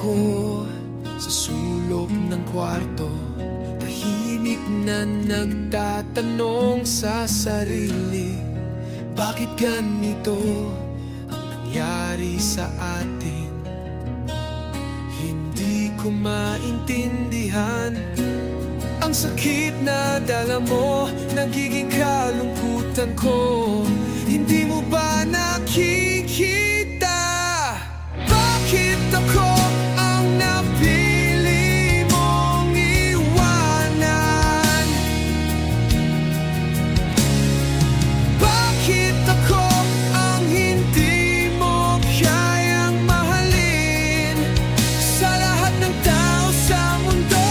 ako sa sulok ng kwarto, tahimik na nagtatanong sa sarili, bakit ganito ang nangyari sa atin? Hindi ko maintindihan. Ang sakit na dala mo, nagiging kalungkutan ko. Hindi mo ba nakikita? Bakit ako ang napili mong iwanan? Bakit ako ang hindi mo kayang mahalin sa lahat ng tao sa mundo?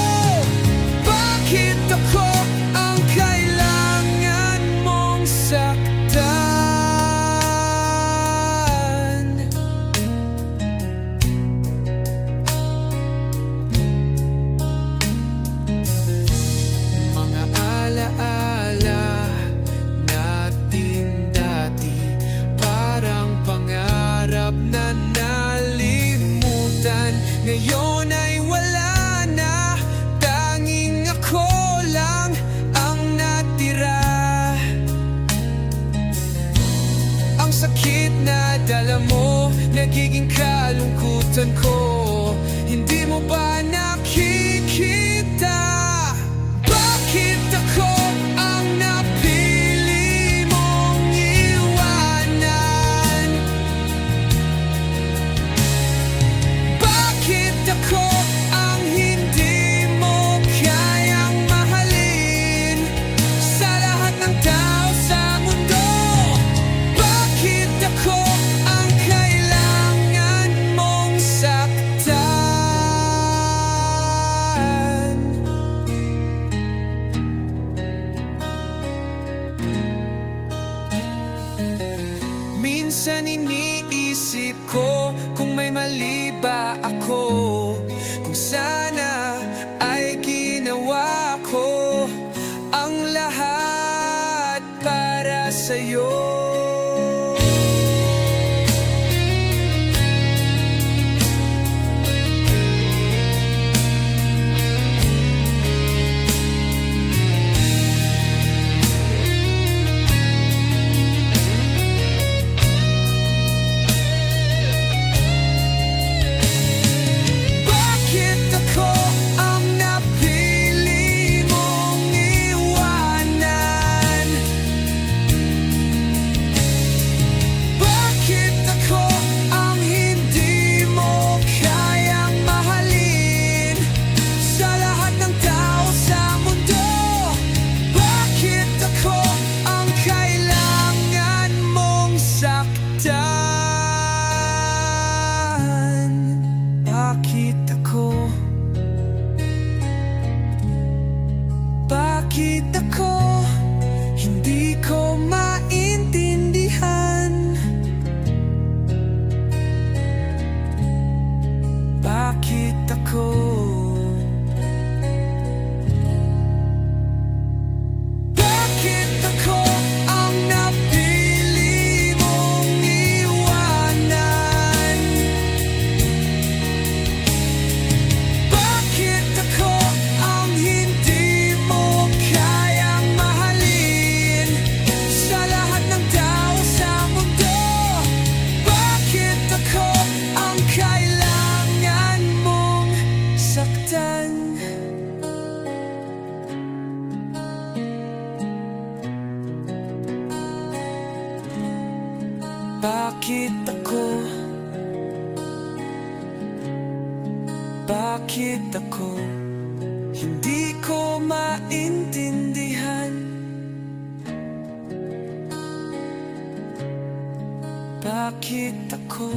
Bakit ako ang kailangan mong saktan? Mga alaala natin dati, parang pangarap na nalimutan, ngayon ay wala na. Tanging ako lang ang natira. Ang sakit na dala mo, nagiging kalungkutan ko. Hindi mo ba nakikita? Bakit ako ang napili mong iwanan? Bakit ako ang hindi mo kayang mahalin sa lahat ng tao sa mundo? Bakit ako ang kailangan mong saktan? Minsan iniisip ko kung may mali ba ako, kung sana ay ginawa ko ang lahat para sa'yo. Bakit ako ang napili mong iwanan? Bakit ako ang hindi mo kayang mahalin sa lahat ng tao sa mundo? Bakit ako ang kailangan mong saktan? Bakit ako? Bakit ako? Hindi ko maintindihan. Bakit ako? Bakit ako ang napili mong iwanan? Bakit ako ang hindi mo kayang mahalin sa lahat ng tao sa mundo? Bakit ako ang kailangan mong saktan? Bakit ako? Bakit ako? Hindi ko maintindihan. Bakit ako?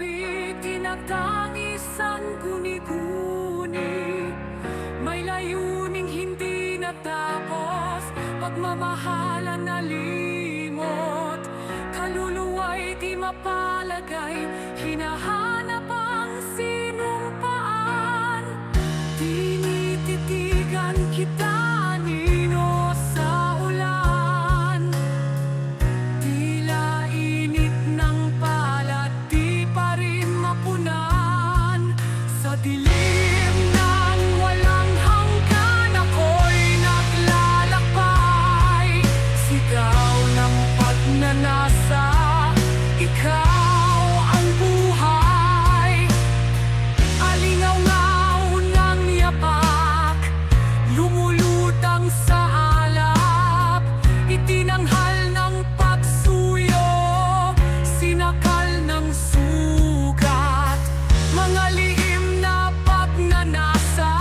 gabi, tinatangis ang guni-guni. May layuning hindi natapos, pagmamahalan na limot. Kaluluwa'y di mapalagay, hinahanap ang sinumpaan. Tinititigan kita, Nino, sa ulan. Tila init ng palad, di pa rin mapunan. Sa dilim ng walang hanggan, ako'y naglalakbay. Sigaw ng pagnanasa, ikaw ang buhay. Alingaw-ngaw ng yapak, lumulutang sa alap. Itinanghal ng pagsuyo, sinakal ng sugat. Mga lihim na pagnanasa,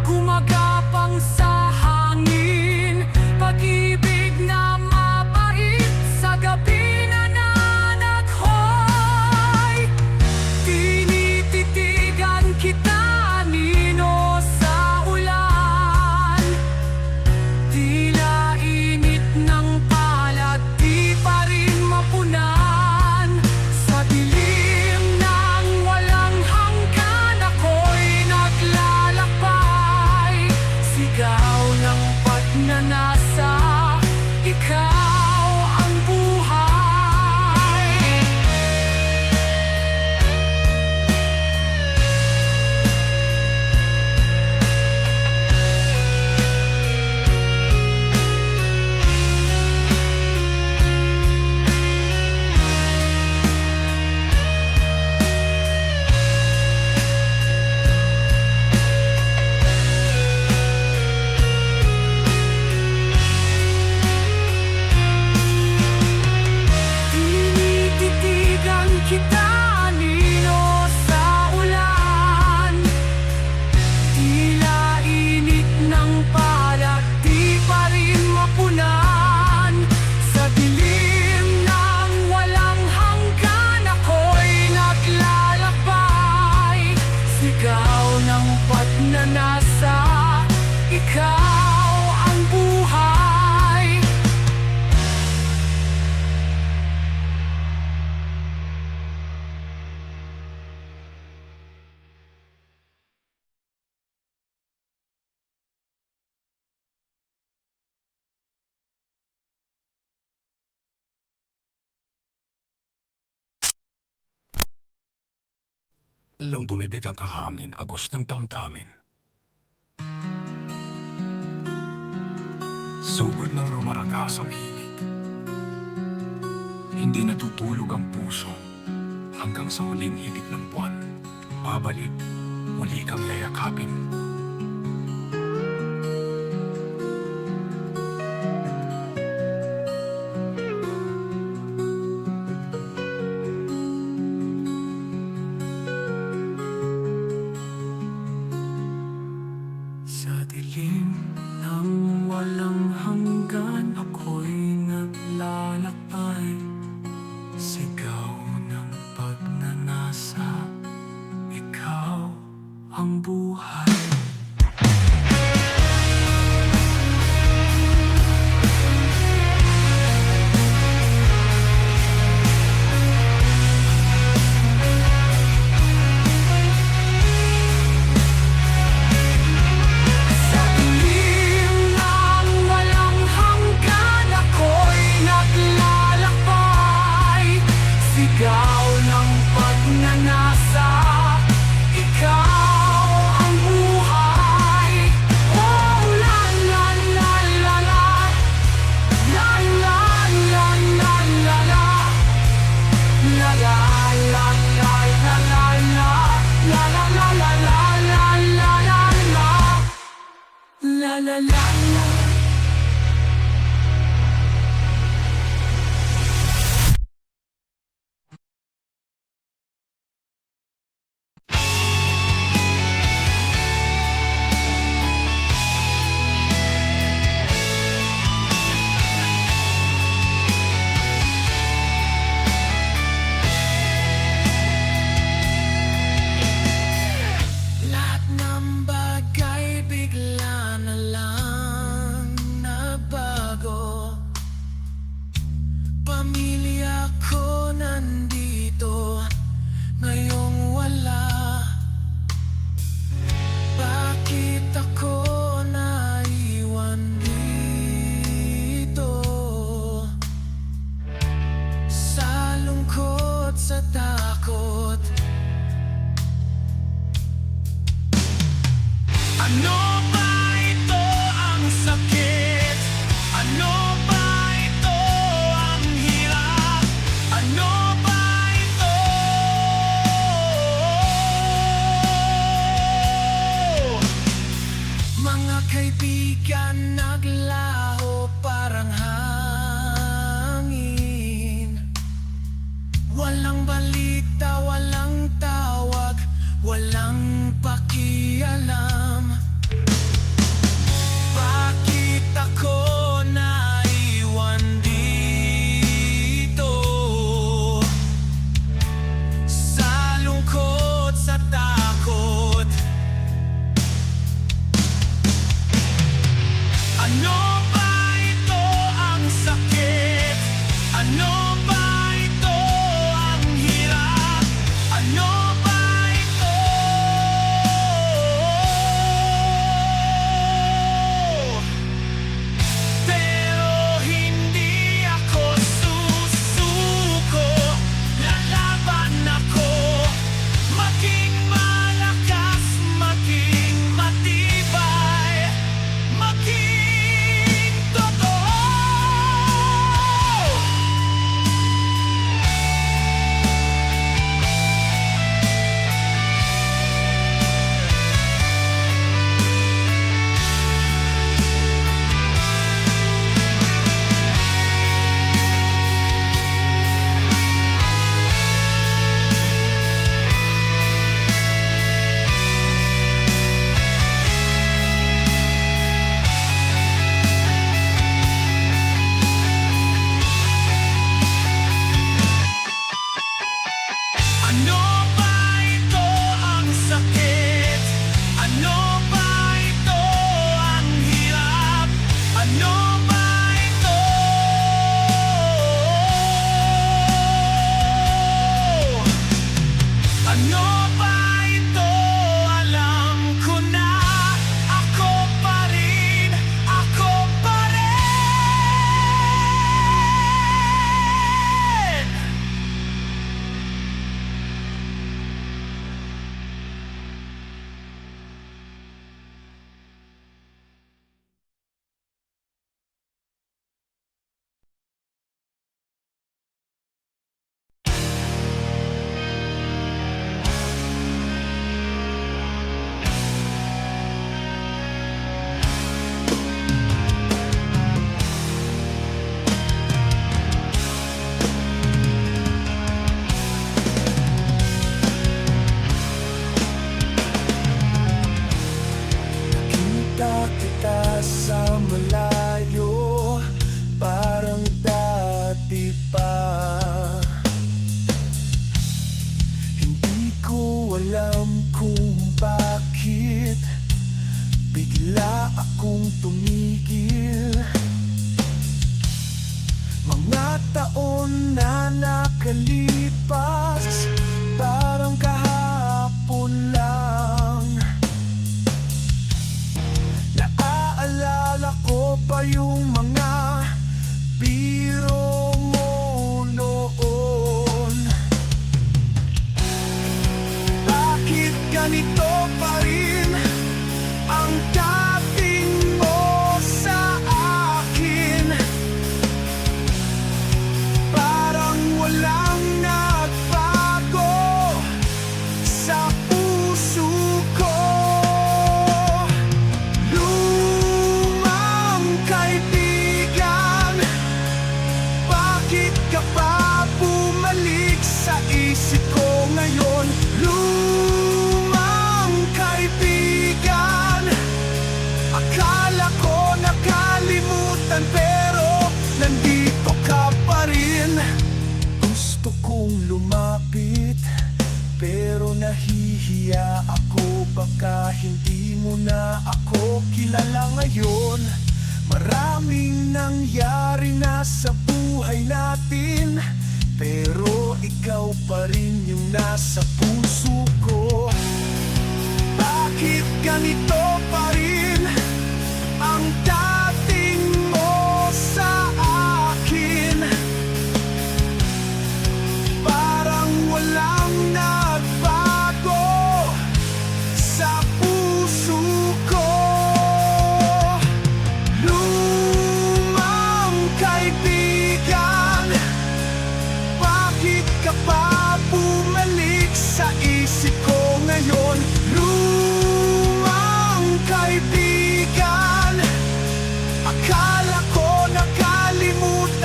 gumagapang sa hangin. Pag-ibig na mapait, sa gabi nananakhoy. Tinititigan kita, Nino, sa ulan. Tila init ng palad, di pa rin mapunan. Sa dilim ng walang hanggan, ako'y naglalakbay. Sigaw ng pagnanasa, ikaw ang buhay. Tinititigan kita, Nino, sa ulan. Tila init ng palad, di pa rin mapunan. Sa dilim ng walang hanggan, ako'y naglalakbay. Sigaw ng pagnanasa, ikaw ang buhay. Alang bumibig ang kahangin, agos ng damdamin. Sugod ng rumaragas ang himig. Hindi natutulog ang puso hanggang sa huling higit ng buwan. Babalik, muli kang yayakapin. Sa dilim ng walang hanggan, ako'y naglalakbay. Sigaw ng pagnanasa, ikaw ang buhay. Sa dilim ng walang hanggan, ako'y naglalakbay. Sigaw ng pagnanasa, ikaw ang buhay. Oh, la la la la la, la la la la la la, la la la la la la la, la la la la la la la la la, la la la la. naglaho parang hangin. Walang balita, walang tawag, walang pakialam. Bakit ako naiwan dito? Sa lungkot, sa takot. Ano ba ito ang sakit? Ano ba ito ang hirap? Ano ba ito? Pero hindi ako susuko. Lalaban ako. Maging malakas, maging matibay, maging totoo. Ano ba ito ang sakit? Ano ba ito ang hirap? Ano ba ito? Ano ba ito? Alam ko na. Ako pa rin. Ako pa rin. Kita kita sa malayo, parang dati pa. Hindi ko alam kung bakit bigla akong tumigil. Mga taon na nakalipas, parang kahapon lang. Naaalala ko pa yung mga biro mo noon. Bakit ganito pa rin ang dating mo sa akin? Parang walang nagbago sa puso ko. Lumang kaibigan, bakit ka pa bumalik sa isip ko ngayon? Lumang kaibigan, akala ko nakalimutan pero nandito ka pa rin. Gusto kong lumapit pero nahihiya ako. Baka hindi mo na ako kilala ngayon. Maraming nangyari na sa buhay natin, pero ikaw pa rin yung nasa puso ko. Bakit ganito pa rin ang dating mo sa akin? Parang walang nagbago sa puso ko. Lumang kaibigan, bakit ka pa bumalik sa isip ko ngayon? Lumang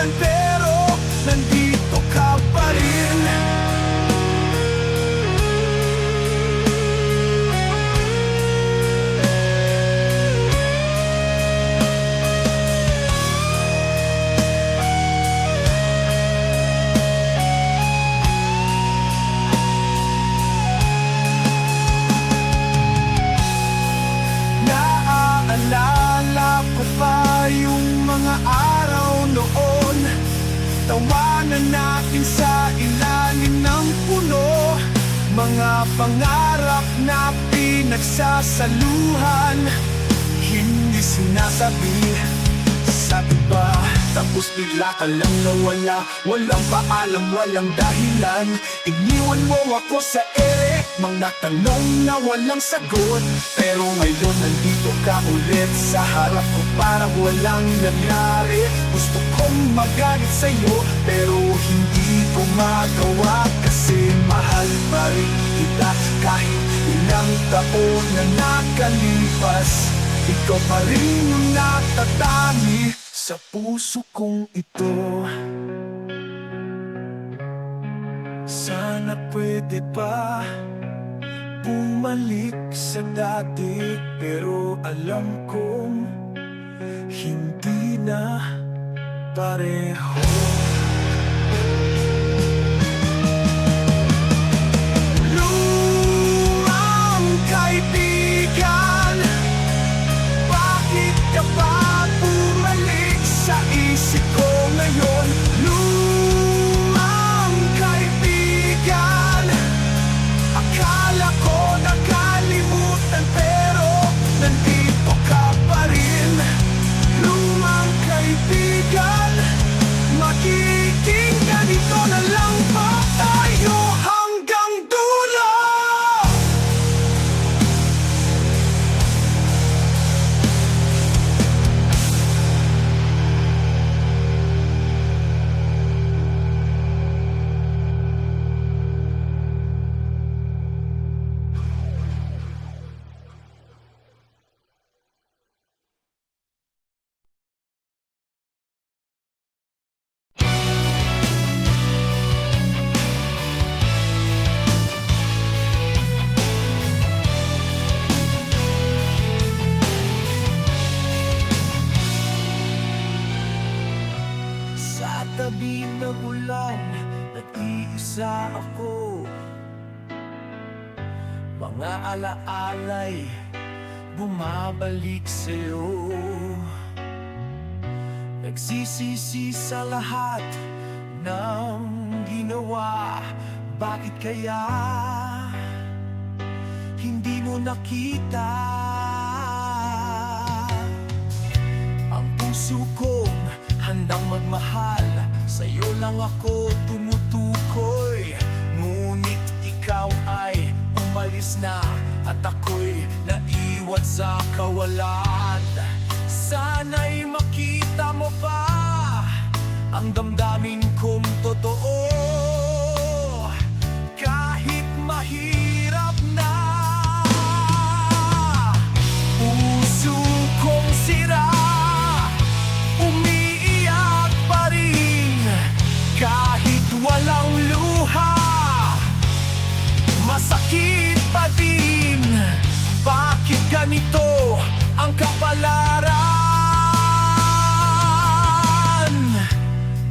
nakalimutan pero nandito ka pa rin. Naaalala ko pa yung mga araw noon, tawanan natin sa ilalim ng puno, mga pangarap na pinagsasaluhan, hindi sinasabi sa iba. Tapos bigla ka lang nawala, walang paalam, walang dahilan. Iniwan mo ako sa ere, mga tanong na walang sagot. Pero ngayon nandito ka ulit sa harap ko, parang walang nangyari. Gusto kong magalit sa'yo, pero hindi ko magawa, kasi mahal pa rin kita. Kahit ilang taon na nakalipas, ikaw pa rin yung natatami sa puso kong ito. Sana pwede pa bumalik sa dati, pero alam kong hindi na pareho. Lumang kaibigan, bakit ka ba bumalik sa isip ko ngayon? Lumang kaibigan, akala ko nakalimutan pero nandito ka pa rin. Lumang kaibigan, magiging ganito na lang ba tayo hanggang dulo? Sa tabi ng ulan, nag-iisa ako. Mga alaala'y bumabalik sa'yo. Nagsisisi sa lahat ng ginawa. Bakit kaya hindi mo nakita ang puso kong handang magmahal? Sa'yo lang ako tumutukoy, ngunit ikaw ay umalis na, at ako'y naiwan sa kawalan. Sana'y makita mo pa ang damdamin kong totoo, kahit mahirap na. Puso kong sira, umiiyak pa rin, kahit walang luha, masakit pa din. Bakit ganito ang kapalaran?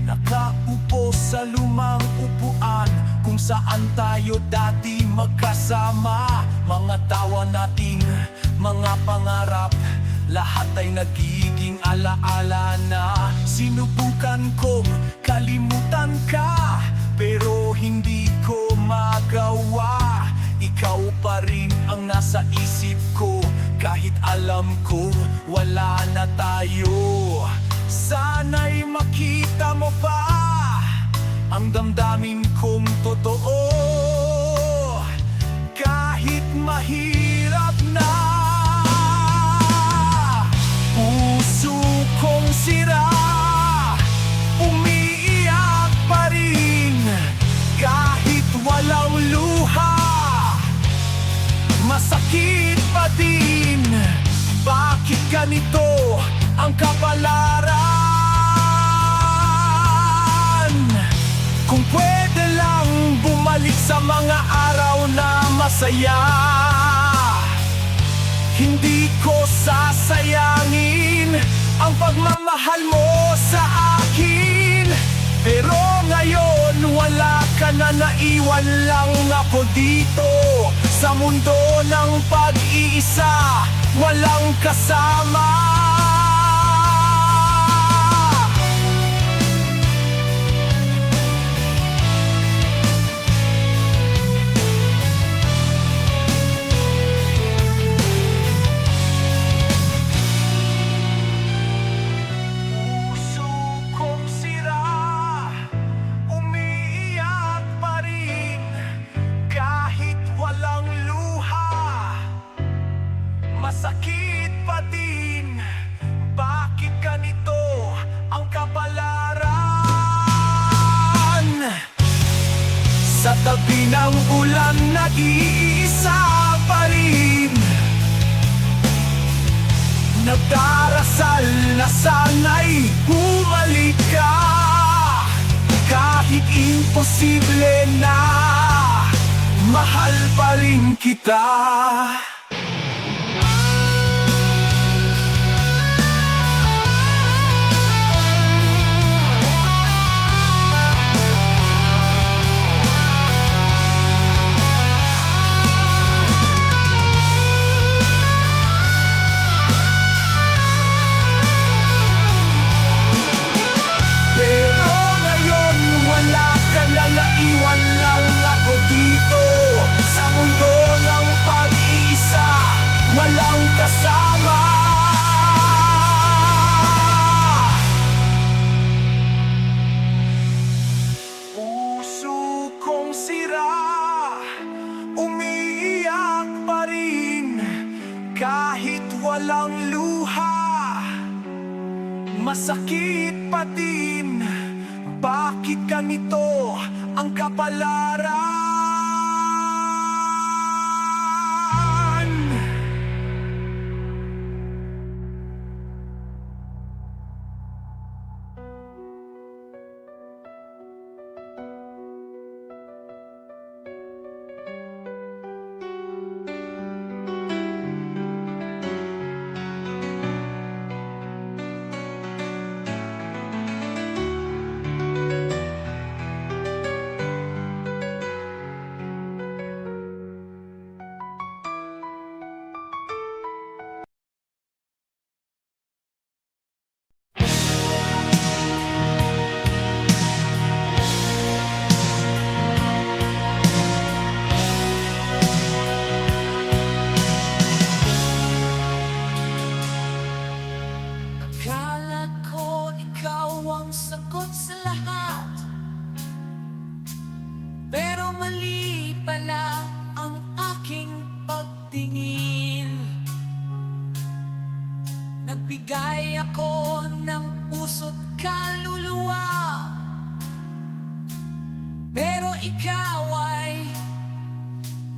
Nakaupo sa lumang upuan kung saan tayo dati magkasama. Mga tawa nating mga pangarap, lahat ay nagiging alaala na. Sinubukan kong kalimutan ka, pero hindi ko magawa. Ikaw pa rin ang nasa isip ko, kahit alam ko wala na tayo. Sana'y makita mo pa ang damdamin kong totoo, kahit mahirap na. Puso kong sira, umiiyak pa rin, kahit walang luha, masakit pa din. Bakit ganito ang kapalaran? saya. Hindi ko sasayangin ang pagmamahal mo sa akin. Pero ngayon wala ka na, naiwan lang ako dito sa mundo ng pag-iisa, walang kasama. Puso kong sira, umiiyak pa rin kahit walang luha. Masakit pa din, bakit ganito ang kapalaran? Sa tabi ng ulan, nag-iisa pa rin. Nagdarasal na sana'y bumalik ka, kahit imposible na, mahal pa rin kita. Pero ngayon wala ka na, naiwan lang ako dito sa mundo ng pag-iisa, walang kasama. Puso kong sira, umiiyak pa rin kahit walang luha. Masakit pa din, bakit ganito ang kapalaran? Akala ko ikaw ang sagot sa lahat, pero mali pala ang aking pagtingin. Nagbigay ako ng puso't kaluluwa, pero ikaw ay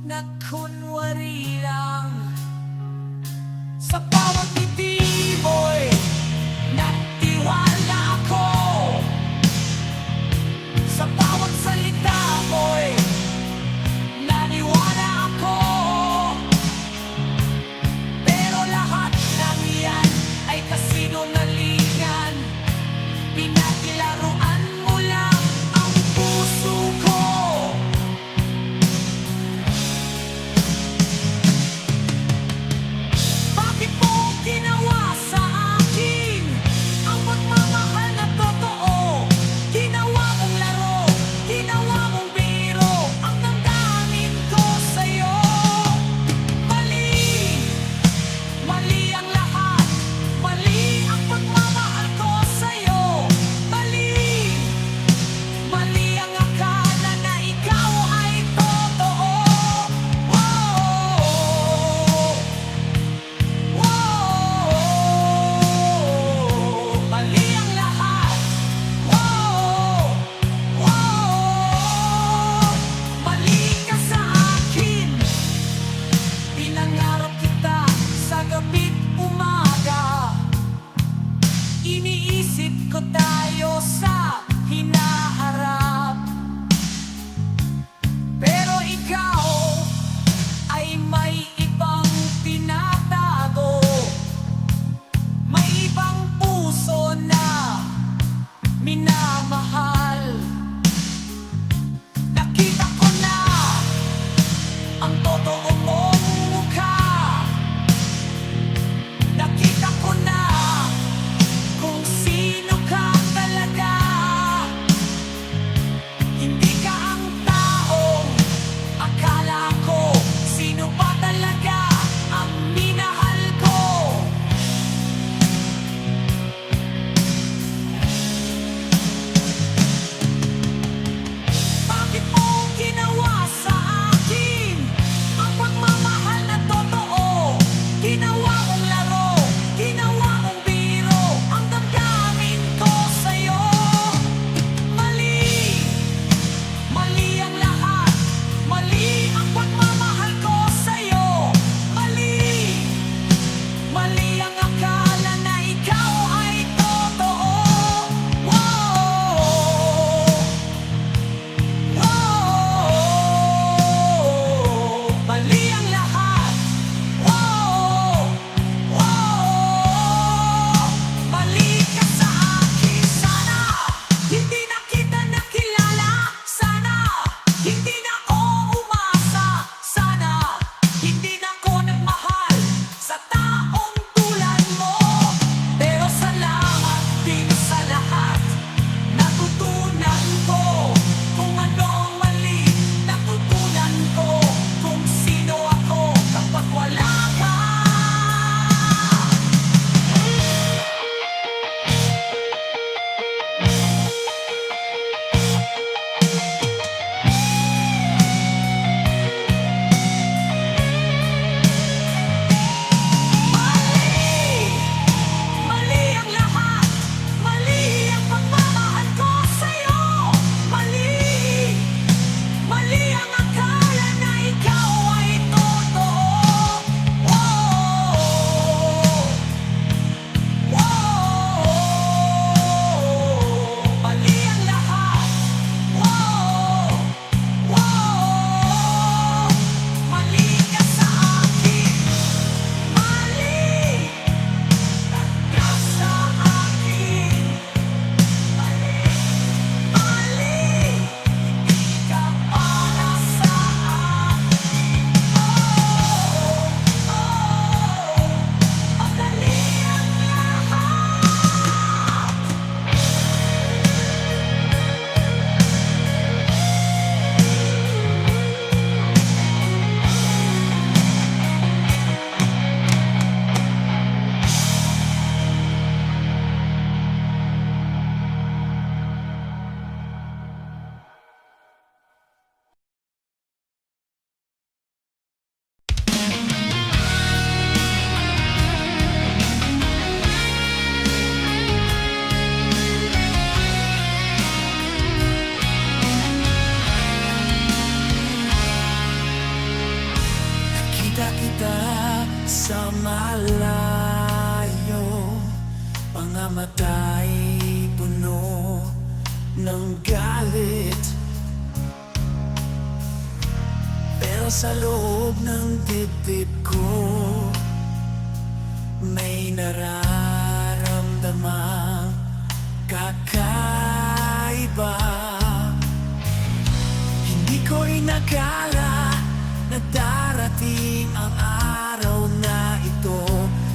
nagkunwari lang. Sa bawat ngiti mo'y nagtiwala ako, sa bawat salita mo'y naniwala ako. Pero lahat ng yan ay kasinungalingan, pinaglaruan mo lang ang puso ko. Bakit mo ginawa sa akin ang pagmamahal na totoo? Ginawa mong laro, ginawa mong biro ang damdamin ko sa'yo. Mali, mali ang lahat, mali ang pagmamahal ko sa'yo. Mali, mali ang akala na ikaw ay totoo. Mali ang lahat. Mali ka sa akin. Pinangarap kita sa gabi't umaga. Iniisip ko tayo sa hinaharap. Pero ikaw mga mata'y puno ng galit, pero sa loob ng dibdib ko may nararamdamang kakaiba. Hindi ko inakala na darating ang araw na ito,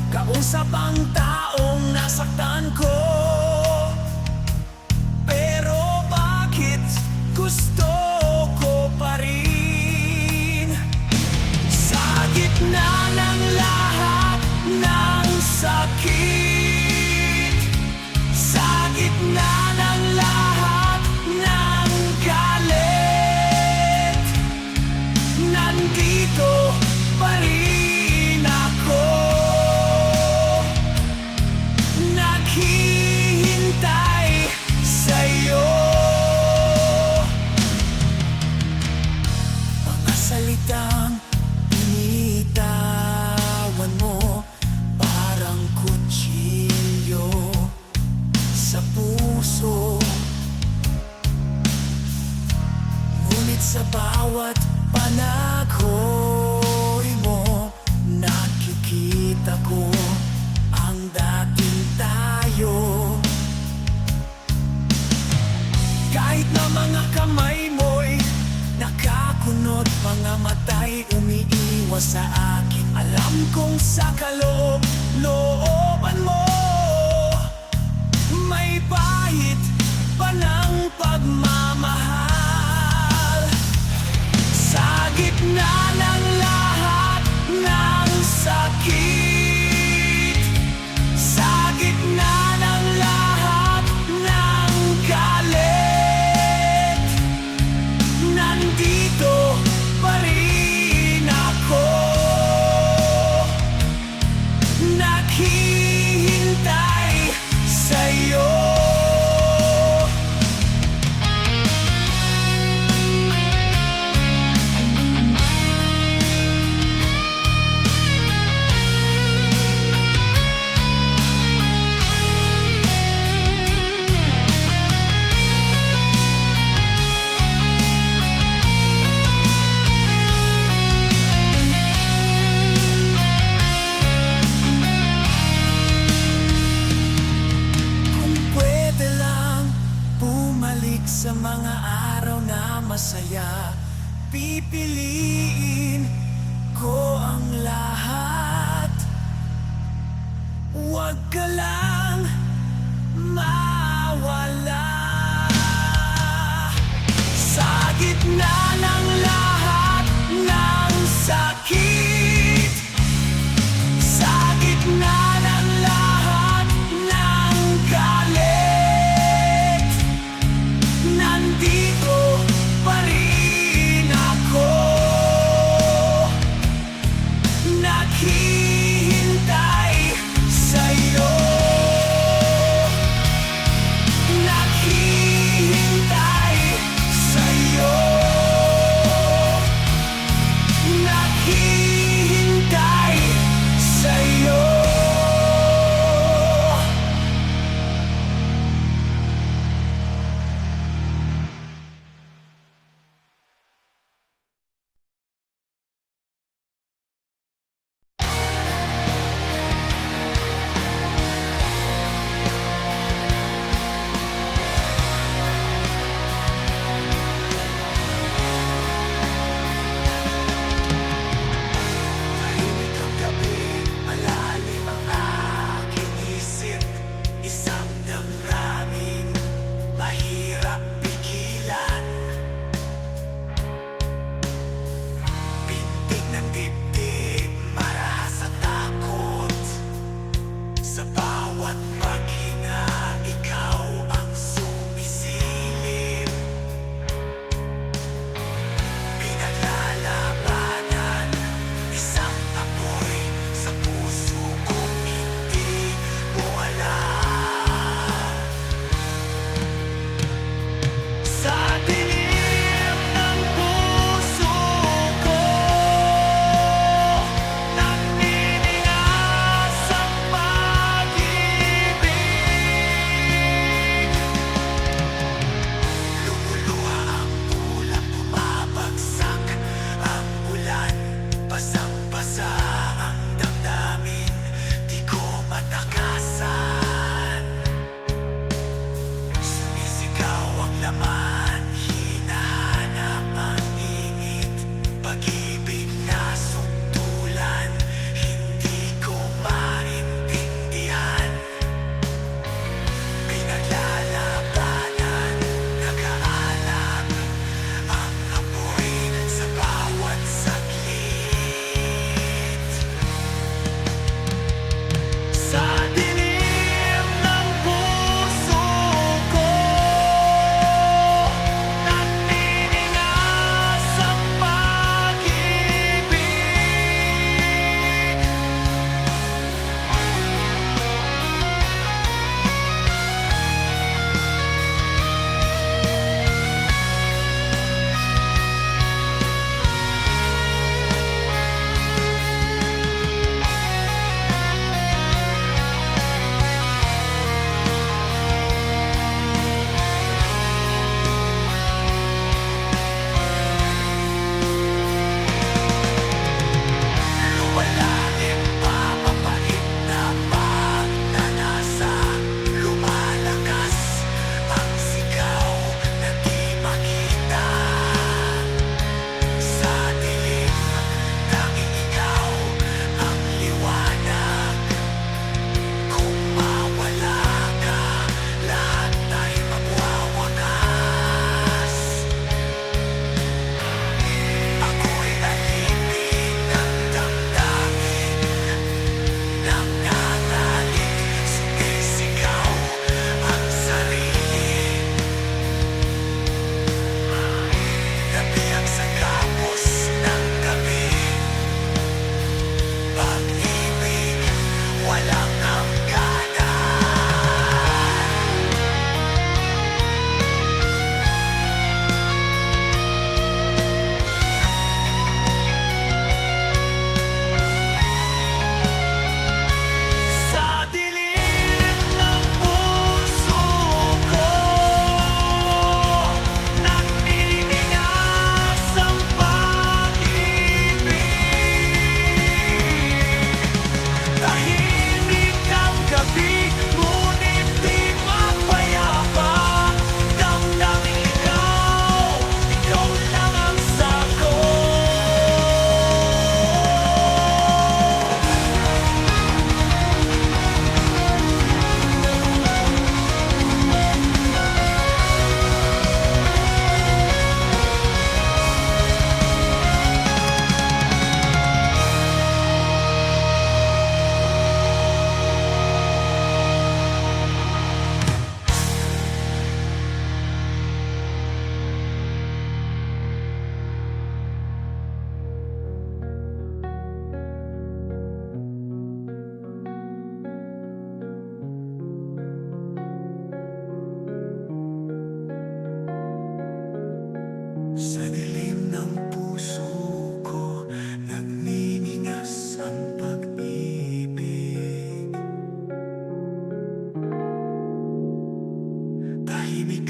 kausap ang taong nasaktan ko. Pero bakit gusto ko pa rin? Sa gitna ng lahat ng sakit, sa gitna ng lahat ng galit, nandito pa rin ako, naghihintay sa'yo. Mga salitang binitawan mo parang kutsilyo sa puso, ngunit sa bawat panaghoy mo nakikita ko ang dating tayo. Kahit na mga kamay mo'y nakakunot, mga mata'y umiiwas sa akin, alam kong sa kaloob-looban mo may bahid pa ng pagmamahal. Sa gitna ng lahat ng sakit, sa gitna ng lahat ng galit, nandito pa rin ako, naghihintay sa'yo. Sa mga araw na masaya, pipiliin ko ang lahat. Huwag ka lang mawala. Sa gitna ng lahat ng sakit, sa gitna ng lahat ng galit, nandito pa rin ako, naghihintay sa'yo.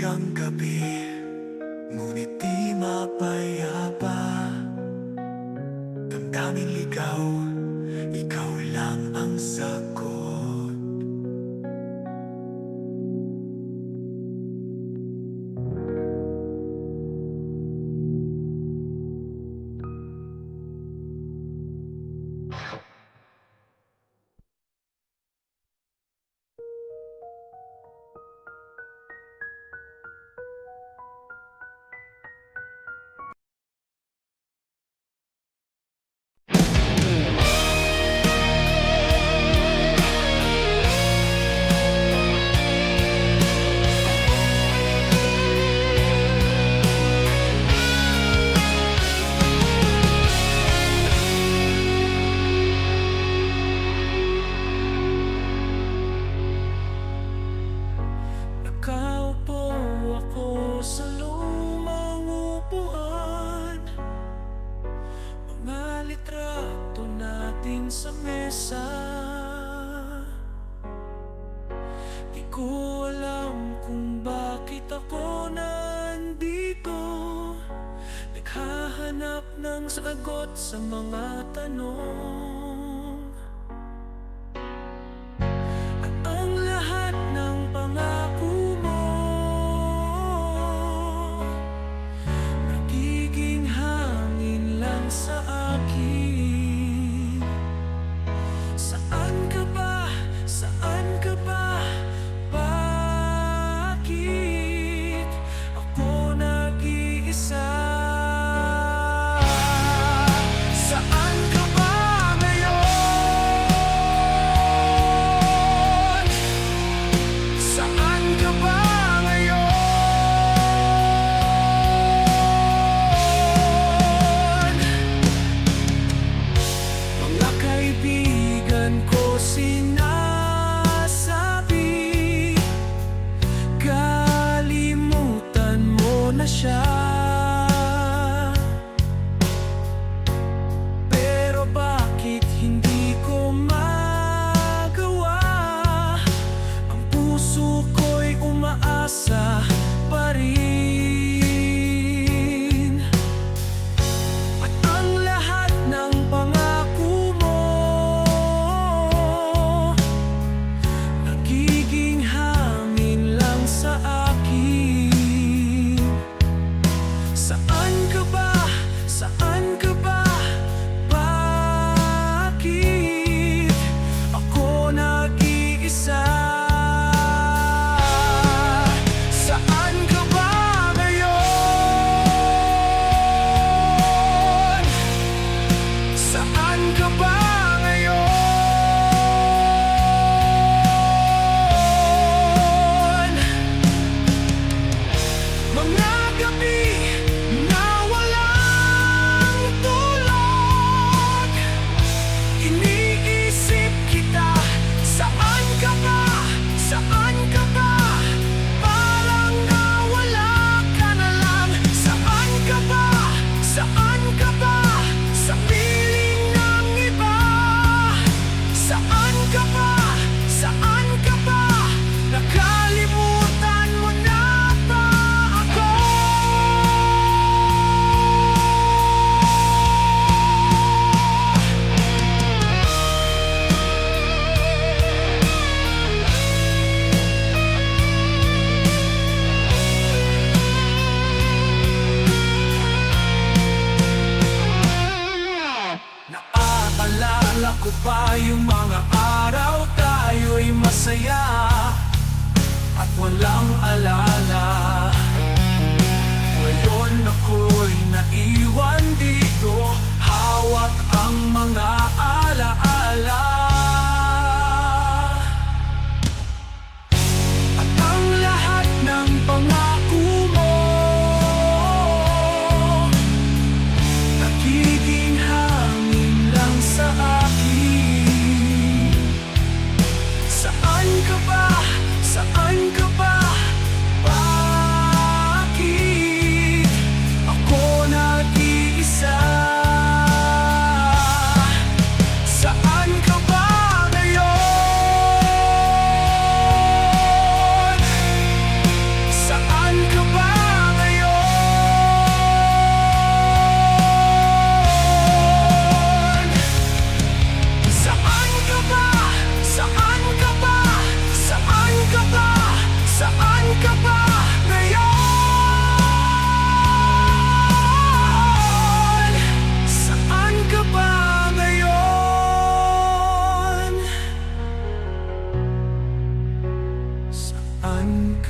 ang gabi, ngunit di mapayapa. Damdaming ligaw, ikaw lang ang sagot. Nakaupo ako sa lumang upuan, mga litrato natin sa mesa. Di ko alam kung bakit ako nandito, naghahanap ng sagot sa mga tanong. At ang lahat ng pangako mo nagiging hangin lang sa akin. Saan ka ba? Saan ka ba? Bakit ako nag-iisa? Saan ka ba ngayon?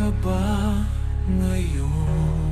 ka ba ngayon?